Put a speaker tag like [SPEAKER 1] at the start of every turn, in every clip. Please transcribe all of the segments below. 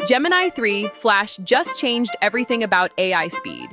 [SPEAKER 1] Gemini 3 Flash just changed everything about AI speed.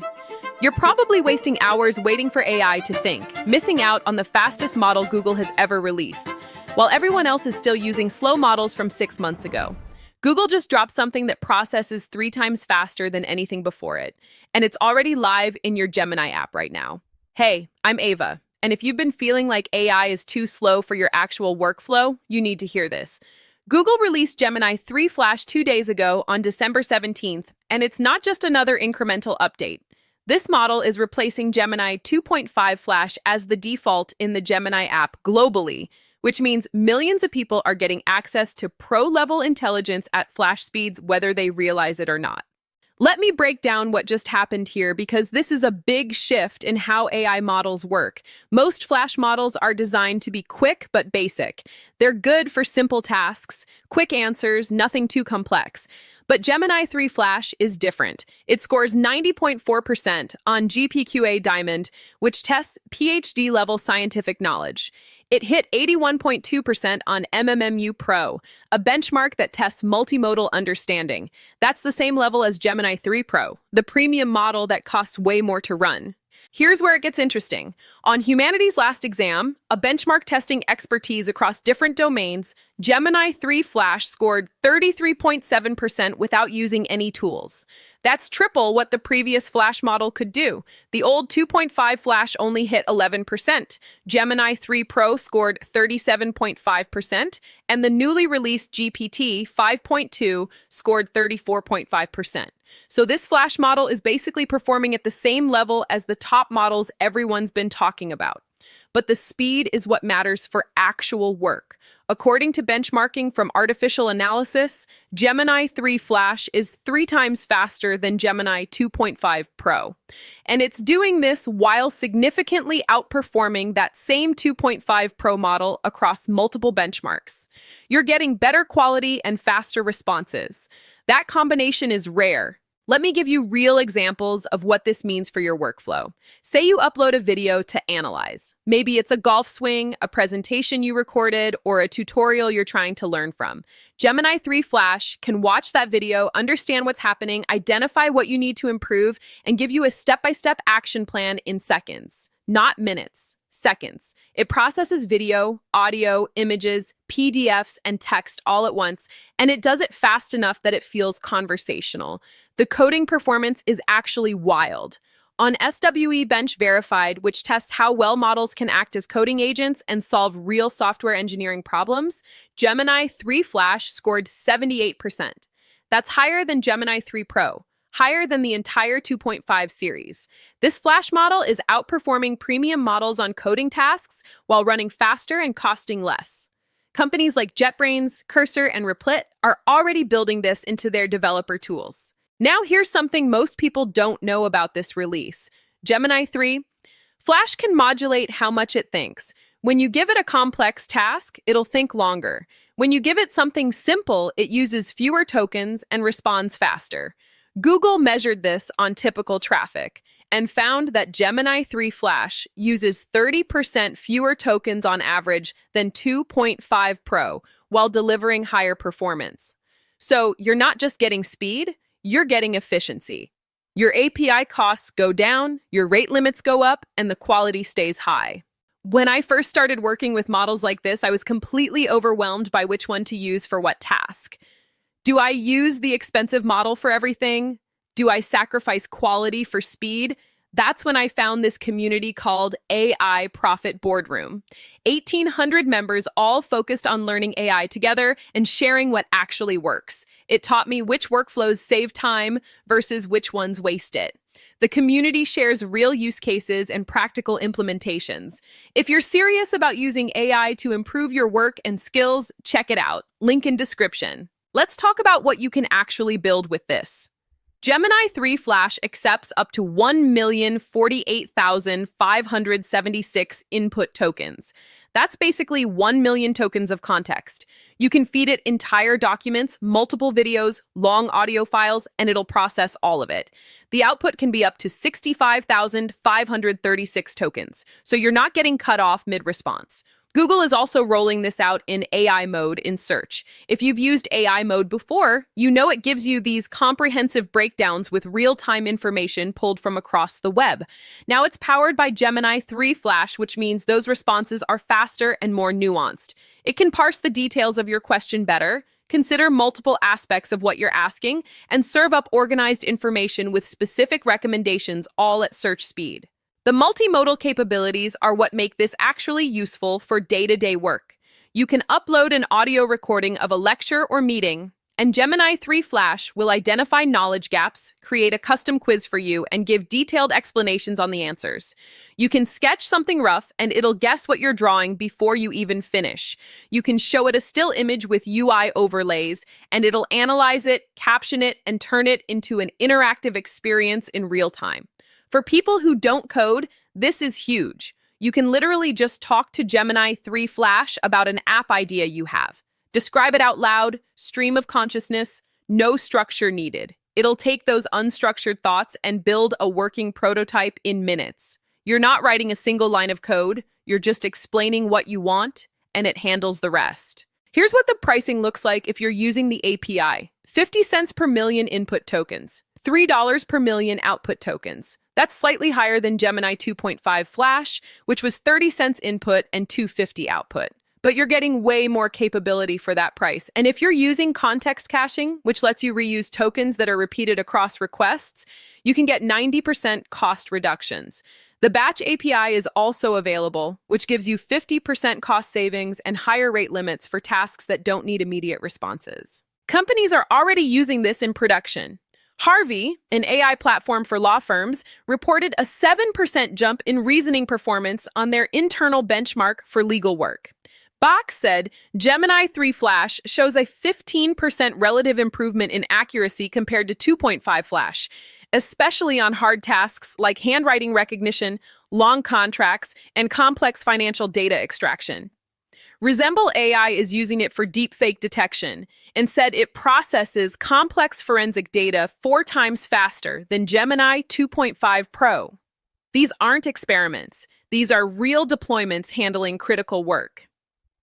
[SPEAKER 1] You're probably wasting hours waiting for AI to think, missing out on the fastest model Google has ever released, while everyone else is still using slow models from 6 months ago. Google just dropped something that processes 3 times faster than anything before it, and it's already live in your Gemini app right now. Hey, I'm Ava, and if you've been feeling like AI is too slow for your actual workflow, you need to hear this. Google released Gemini 3 Flash 2 days ago on December 17th, and it's not just another incremental update. This model is replacing Gemini 2.5 Flash as the default in the Gemini app globally, which means millions of people are getting access to pro-level intelligence at Flash speeds whether they realize it or not. Let me break down what just happened here because this is a big shift in how AI models work. Most Flash models are designed to be quick but basic. They're good for simple tasks, quick answers, nothing too complex. But Gemini 3 Flash is different. It scores 90.4% on GPQA Diamond, which tests PhD-level scientific knowledge. It hit 81.2% on MMMU Pro, a benchmark that tests multimodal understanding. That's the same level as Gemini 3 Pro, the premium model that costs way more to run. Here's where it gets interesting. On Humanity's last exam, a benchmark testing expertise across different domains, Gemini 3 Flash scored 33.7% without using any tools. That's triple what the previous Flash model could do. The old 2.5 Flash only hit 11%. Gemini 3 Pro scored 37.5%, and the newly released GPT 5.2 scored 34.5%. So this Flash model is basically performing at the same level as the top models everyone's been talking about. But the speed is what matters for actual work. According to benchmarking from Artificial Analysis, Gemini 3 Flash is 3 times faster than Gemini 2.5 Pro. And it's doing this while significantly outperforming that same 2.5 Pro model across multiple benchmarks. You're getting better quality and faster responses. That combination is rare. Let me give you real examples of what this means for your workflow. Say you upload a video to analyze. Maybe it's a golf swing, a presentation you recorded, or a tutorial you're trying to learn from. Gemini 3 Flash can watch that video, understand what's happening, identify what you need to improve, and give you a step-by-step action plan in seconds, not minutes. Seconds. It processes video, audio, images, PDFs, and text all at once, and it does it fast enough that it feels conversational. The coding performance is actually wild. On SWE Bench Verified, which tests how well models can act as coding agents and solve real software engineering problems, Gemini 3 Flash scored 78%. That's higher than Gemini 3 Pro. Higher than the entire 2.5 series. This Flash model is outperforming premium models on coding tasks while running faster and costing less. Companies like JetBrains, Cursor, and Replit are already building this into their developer tools. Now here's something most people don't know about this release. Gemini 3 Flash can modulate how much it thinks. When you give it a complex task, it'll think longer. When you give it something simple, it uses fewer tokens and responds faster. Google measured this on typical traffic and found that Gemini 3 Flash uses 30% fewer tokens on average than 2.5 Pro while delivering higher performance. So you're not just getting speed, you're getting efficiency. Your API costs go down, your rate limits go up, and the quality stays high. When I first started working with models like this, I was completely overwhelmed by which one to use for what task. Do I use the expensive model for everything? Do I sacrifice quality for speed? That's when I found this community called AI Profit Boardroom. 1,800 members all focused on learning AI together and sharing what actually works. It taught me which workflows save time versus which ones waste it. The community shares real use cases and practical implementations. If you're serious about using AI to improve your work and skills, check it out. Link in description. Let's talk about what you can actually build with this. Gemini 3 Flash accepts up to 1,048,576 input tokens. That's basically 1 million tokens of context. You can feed it entire documents, multiple videos, long audio files, and it'll process all of it. The output can be up to 65,536 tokens, so you're not getting cut off mid-response. Google is also rolling this out in AI mode in search. If you've used AI mode before, you know it gives you these comprehensive breakdowns with real-time information pulled from across the web. Now it's powered by Gemini 3 Flash, which means those responses are faster and more nuanced. It can parse the details of your question better, consider multiple aspects of what you're asking, and serve up organized information with specific recommendations, all at search speed. The multimodal capabilities are what make this actually useful for day-to-day work. You can upload an audio recording of a lecture or meeting, and Gemini 3 Flash will identify knowledge gaps, create a custom quiz for you, and give detailed explanations on the answers. You can sketch something rough, and it'll guess what you're drawing before you even finish. You can show it a still image with UI overlays, and it'll analyze it, caption it, and turn it into an interactive experience in real time. For people who don't code, this is huge. You can literally just talk to Gemini 3 Flash about an app idea you have. Describe it out loud, stream of consciousness, no structure needed. It'll take those unstructured thoughts and build a working prototype in minutes. You're not writing a single line of code, you're just explaining what you want, and it handles the rest. Here's what the pricing looks like if you're using the API. 50 cents per million input tokens, $3 per million output tokens. That's slightly higher than Gemini 2.5 Flash, which was 30 cents input and $2.50 output. But you're getting way more capability for that price. And if you're using context caching, which lets you reuse tokens that are repeated across requests, you can get 90% cost reductions. The Batch API is also available, which gives you 50% cost savings and higher rate limits for tasks that don't need immediate responses. Companies are already using this in production. Harvey, an AI platform for law firms, reported a 7% jump in reasoning performance on their internal benchmark for legal work. Box said Gemini 3 Flash shows a 15% relative improvement in accuracy compared to 2.5 Flash, especially on hard tasks like handwriting recognition, long contracts, and complex financial data extraction. Resemble AI is using it for deepfake detection and said it processes complex forensic data 4 times faster than Gemini 2.5 Pro. These aren't experiments. These are real deployments handling critical work.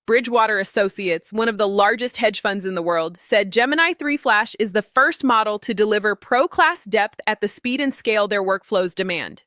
[SPEAKER 1] Bridgewater Associates, one of the largest hedge funds in the world, said Gemini 3 Flash is the first model to deliver pro-class depth at the speed and scale their workflows demand.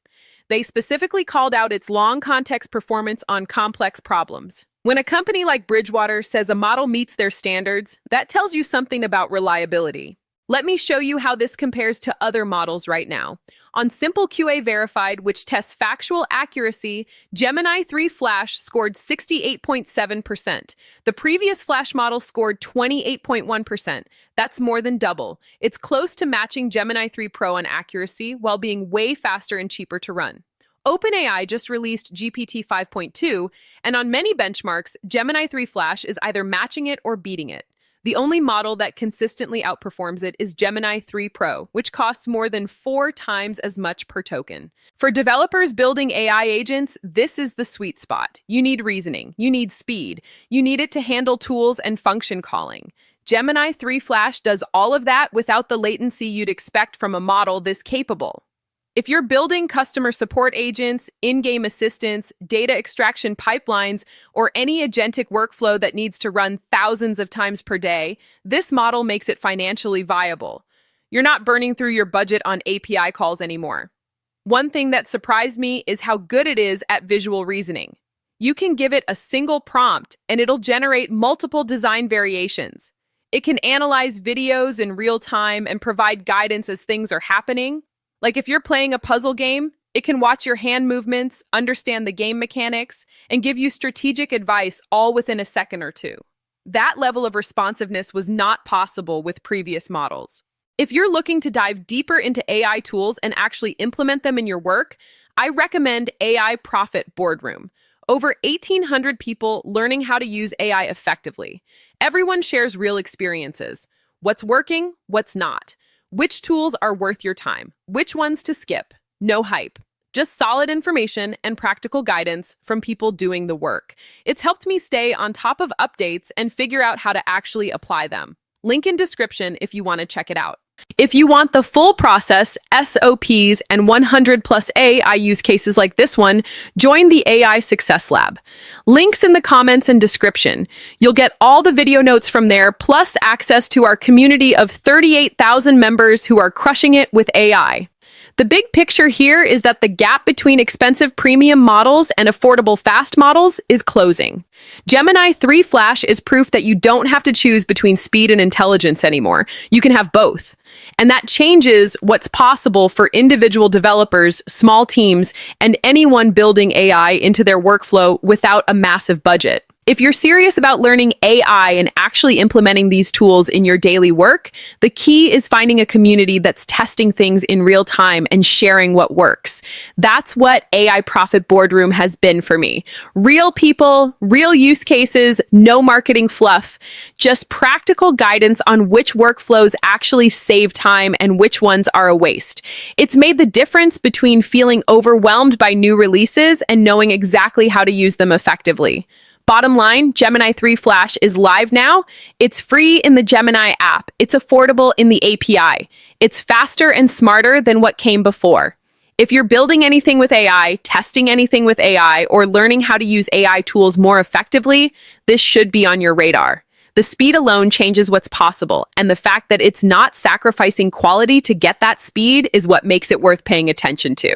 [SPEAKER 1] They specifically called out its long context performance on complex problems. When a company like Bridgewater says a model meets their standards, that tells you something about reliability. Let me show you how this compares to other models right now. On Simple QA Verified, which tests factual accuracy, Gemini 3 Flash scored 68.7%. The previous Flash model scored 28.1%. That's more than double. It's close to matching Gemini 3 Pro on accuracy while being way faster and cheaper to run. OpenAI just released GPT 5.2, and on many benchmarks, Gemini 3 Flash is either matching it or beating it. The only model that consistently outperforms it is Gemini 3 Pro, which costs more than 4 times as much per token. For developers building AI agents, this is the sweet spot. You need reasoning, you need speed, you need it to handle tools and function calling. Gemini 3 Flash does all of that without the latency you'd expect from a model this capable. If you're building customer support agents, in-game assistants, data extraction pipelines, or any agentic workflow that needs to run thousands of times per day, this model makes it financially viable. You're not burning through your budget on API calls anymore. One thing that surprised me is how good it is at visual reasoning. You can give it a single prompt, and it'll generate multiple design variations. It can analyze videos in real time and provide guidance as things are happening. Like if you're playing a puzzle game, it can watch your hand movements, understand the game mechanics, and give you strategic advice all within a second or two. That level of responsiveness was not possible with previous models. If you're looking to dive deeper into AI tools and actually implement them in your work, I recommend AI Profit Boardroom. Over 1,800 people learning how to use AI effectively. Everyone shares real experiences. What's working, what's not. Which tools are worth your time? Which ones to skip? No hype. Just solid information and practical guidance from people doing the work. It's helped me stay on top of updates and figure out how to actually apply them. Link in description if you want to check it out. If you want the full process, SOPs, and 100 plus AI use cases like this one, join the AI Success Lab. Links in the comments and description. You'll get all the video notes from there, plus access to our community of 38,000 members who are crushing it with AI. The big picture here is that the gap between expensive premium models and affordable fast models is closing. Gemini 3 Flash is proof that you don't have to choose between speed and intelligence anymore. You can have both. And that changes what's possible for individual developers, small teams, and anyone building AI into their workflow without a massive budget. If you're serious about learning AI and actually implementing these tools in your daily work, the key is finding a community that's testing things in real time and sharing what works. That's what AI Profit Boardroom has been for me. Real people, real use cases, no marketing fluff, just practical guidance on which workflows actually save time and which ones are a waste. It's made the difference between feeling overwhelmed by new releases and knowing exactly how to use them effectively. Bottom line, Gemini 3 Flash is live now. It's free in the Gemini app. It's affordable in the API. It's faster and smarter than what came before. If you're building anything with AI, testing anything with AI, or learning how to use AI tools more effectively, this should be on your radar. The speed alone changes what's possible, and the fact that it's not sacrificing quality to get that speed is what makes it worth paying attention to.